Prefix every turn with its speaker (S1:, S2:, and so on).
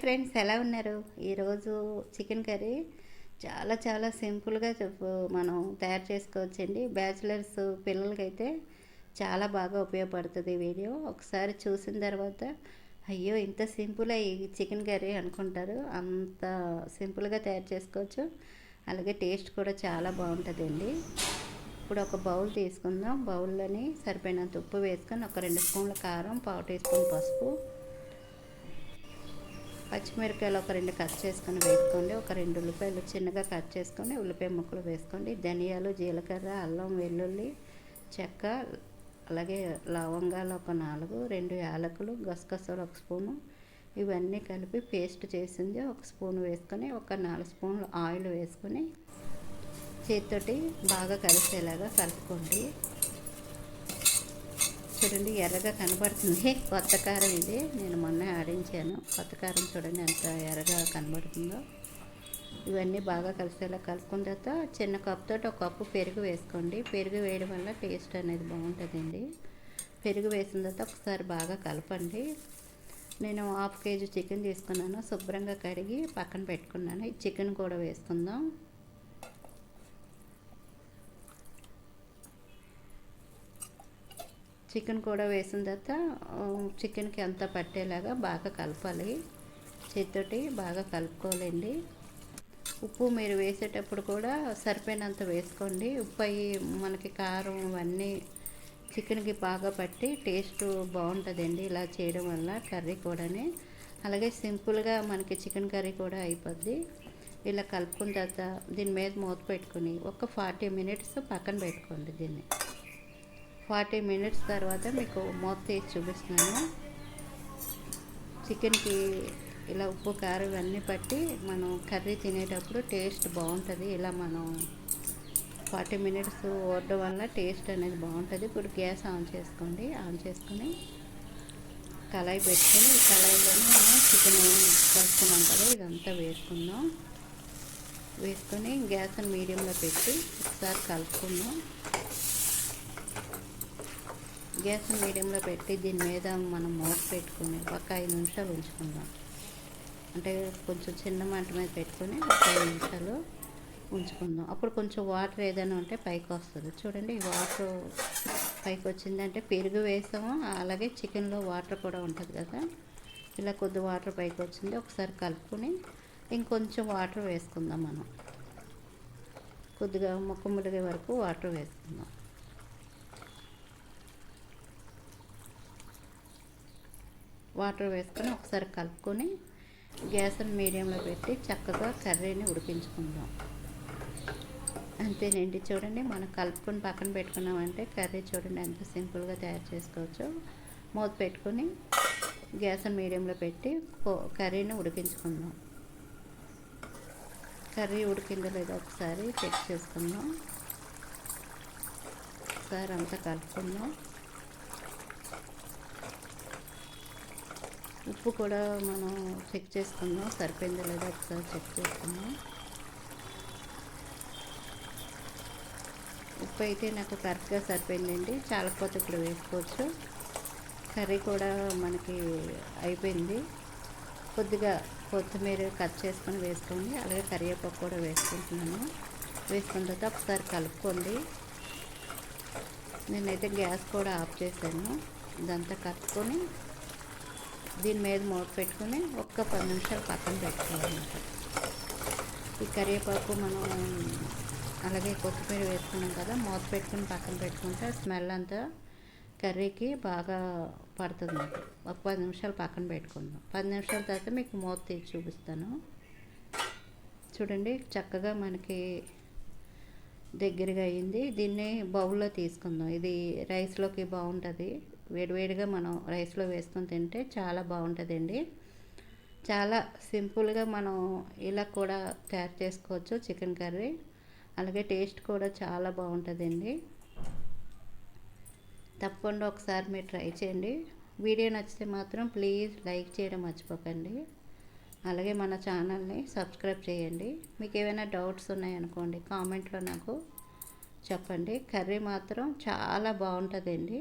S1: Friends, ఎలా ఉన్నారు? ఈరోజు చికెన్ కర్రీ చాలా చాలా సింపుల్గా మనం తయారు చేసుకోవచ్చండి. బ్యాచిలర్స్ పిల్లలకైతే చాలా బాగా ఉపయోగపడుతుంది ఈ వీడియో. ఒకసారి చూసిన తర్వాత అయ్యో ఇంత సింపుల్ ఈ చికెన్ కర్రీ అనుకుంటారు. అంత సింపుల్గా తయారు చేసుకోవచ్చు. అలాగే టేస్ట్ కూడా చాలా బాగుంటుందండి. ఇప్పుడు ఒక బౌల్ తీసుకుందాం. బౌల్లోని సరిపోయినంత ఉప్పు వేసుకొని ఒక 2 స్పూన్ల కారం, 1/2 టీ స్పూన్ పసుపు, పచ్చిమిరపకాయలు ఒక 2 కట్ చేసుకొని వేసుకోండి. ఒక 2 ఉల్లిపాయలు చిన్నగా కట్ చేసుకొని ఉల్లిపాయ ముక్కలు వేసుకోండి. ధనియాలు, జీలకర్ర, అల్లం వెల్లుల్లి చెక్క, అలాగే లవంగాలు ఒక 4, 2 యాలకులు, గసగసాలు ఒక స్పూను, ఇవన్నీ కలిపి పేస్ట్ చేసింది ఒక స్పూన్ వేసుకొని ఒక 4 స్పూన్లు ఆయిల్ వేసుకొని చేతితోటి బాగా కలిసేలాగా కలుపుకోండి. చూడండి ఎర్రగా కనబడుతుంది. కొత్త కారం ఇది, నేను మొన్న ఆడించాను. కొత్త కారం చూడండి ఎంత ఎర్రగా కనబడుతుందో. ఇవన్నీ బాగా కలిసేలా కలుపుకున్న తర్వాత చిన్న కప్పుతో ఒక కప్పు పెరుగు వేసుకోండి. పెరుగు వేయడం వల్ల టేస్ట్ అనేది బాగుంటుందండి. పెరుగు వేసిన తర్వాత ఒకసారి బాగా కలపండి. నేను 1/2 కేజీ చికెన్ తీసుకున్నాను. శుభ్రంగా కడిగి పక్కన పెట్టుకున్నాను. ఈ చికెన్ కూడా వేసుకుందాం. చికెన్ కూడా వేసిన తర్వాత చికెన్కి అంతా పట్టేలాగా బాగా కలపాలి. చేతితోటి బాగా కలుపుకోవాలండి. ఉప్పు మీరు వేసేటప్పుడు కూడా సరిపోయినంత వేసుకోండి. ఉప్పు అయ్యి మనకి కారం ఇవన్నీ చికెన్కి బాగా పట్టి టేస్ట్ బాగుంటుందండి ఇలా చేయడం వల్ల కర్రీ కూడానే. అలాగే సింపుల్గా మనకి చికెన్ కర్రీ కూడా అయిపోద్ది. ఇలా కలుపుకున్న తర్వాత దీని మీద మూత పెట్టుకుని ఒక 40 మినిట్స్ పక్కన పెట్టుకోండి. దీన్ని 40 మినిట్స్ తర్వాత మీకు మూత తీసి చూపిస్తున్నాను. చికెన్కి ఇలా ఉప్పు కారం ఇవన్నీ పట్టి మనం కర్రీ తినేటప్పుడు టేస్ట్ బాగుంటుంది. ఇలా మనం 40 మినిట్స్ ఓడడం వల్ల టేస్ట్ అనేది బాగుంటుంది. ఇప్పుడు గ్యాస్ ఆన్ చేసుకోండి. ఆన్ చేసుకొని కళాయి పెట్టుకొని ఈ కళాయిలోనే మనం చికెన్ కలుపుకున్నాం కదా, ఇదంతా వేసుకుందాం. వేసుకొని గ్యాస్ని మీడియంలో పెట్టి ఒకసారి కలుపుకుందాం. గ్యాస్ మీడియంలో పెట్టి దీని మీద మనం మూత పెట్టుకుని ఒక 5 నిమిషాలు ఉంచుకుందాం. అంటే కొంచెం చిన్న మంట మీద పెట్టుకొని ఒక 5 నిమిషాలు ఉంచుకుందాం. అప్పుడు కొంచెం వాటర్ ఏదైనా ఉంటే పైకి వస్తుంది. చూడండి ఈ వాటర్ పైకి వచ్చిందంటే పెరుగు వేసాము, అలాగే చికెన్లో వాటర్ కూడా ఉంటుంది కదా, ఇలా కొద్ది వాటర్ పైకి వచ్చింది. ఒకసారి కలుపుకొని ఇంకొంచెం వాటర్ వేసుకుందాం. మనం కొద్దిగా ముక్క ములిగే వరకు వాటర్ వేసుకుందాం. వాటర్ వేసుకొని ఒకసారి కలుపుకొని గ్యాస్ని మీడియంలో పెట్టి చక్కగా కర్రీని ఉడికించుకుందాం. అంతేనండి. చూడండి మనం కలుపుకొని పక్కన పెట్టుకున్నామంటే కర్రీ చూడండి ఎంత సింపుల్గా తయారు చేసుకోవచ్చు. మూత పెట్టుకొని గ్యాస్ని మీడియంలో పెట్టి కర్రీని ఉడికించుకుందాం. కర్రీ ఉడికిందో లేదో ఒకసారి చెక్ చేసుకుందాం. ఒకసారి అంతా కలుపుకుందాం. ఉప్పు కూడా మనం చెక్ చేసుకుందాం, సరిపోయిందో లేదో ఒకసారి చెక్ చేసుకుందాం. ఉప్పు అయితే నాకు కరెక్ట్గా సరిపోయిందండి. చాలకపోతే ఇప్పుడు వేసుకోవచ్చు. కర్రీ కూడా మనకి అయిపోయింది. కొద్దిగా కొత్తిమీర కట్ చేసుకొని వేసుకోండి. అలాగే కరివేపాకు కూడా వేసుకుంటున్నాను. వేసుకున్న తర్వాత ఒకసారి కలుపుకోండి. నేనైతే గ్యాస్ కూడా ఆఫ్ చేశాను. ఇదంతా కలుపుకొని దీని మీద మూత పెట్టుకొని ఒక్క 10 నిమిషాలు పక్కన పెట్టుకోవాలన్నమాట. ఈ కరివేపాకు మనం అలాగే కొత్తిమీర వేసుకున్నాం కదా, మూత పెట్టుకుని పక్కన పెట్టుకుంటే స్మెల్ అంతా కర్రీకి బాగా పడుతుంది. ఒక 10 నిమిషాలు పక్కన పెట్టుకుందాం. 10 నిమిషాల తర్వాత మీకు మూత తీసి చూపిస్తాను. చూడండి చక్కగా మనకి దగ్గరగా అయింది. దీన్ని బౌల్లో తీసుకుందాం. ఇది రైస్లోకి బాగుంటుంది. వేడివేడిగా మనం రైస్లో వేసుకొని తింటే చాలా బాగుంటుందండి. చాలా సింపుల్గా మనం ఇలా కూడా తయారు చేసుకోవచ్చు చికెన్ కర్రీ. అలాగే టేస్ట్ కూడా చాలా బాగుంటుందండి. తప్పకుండా ఒకసారి మీరు ట్రై చేయండి. వీడియో నచ్చితే మాత్రం ప్లీజ్ లైక్ చేయడం మర్చిపోకండి. అలాగే మన ఛానల్ని సబ్స్క్రైబ్ చేయండి. మీకు ఏమైనా డౌట్స్ ఉన్నాయనుకోండి కామెంట్లో నాకు చెప్పండి. కర్రీ మాత్రం చాలా బాగుంటుందండి.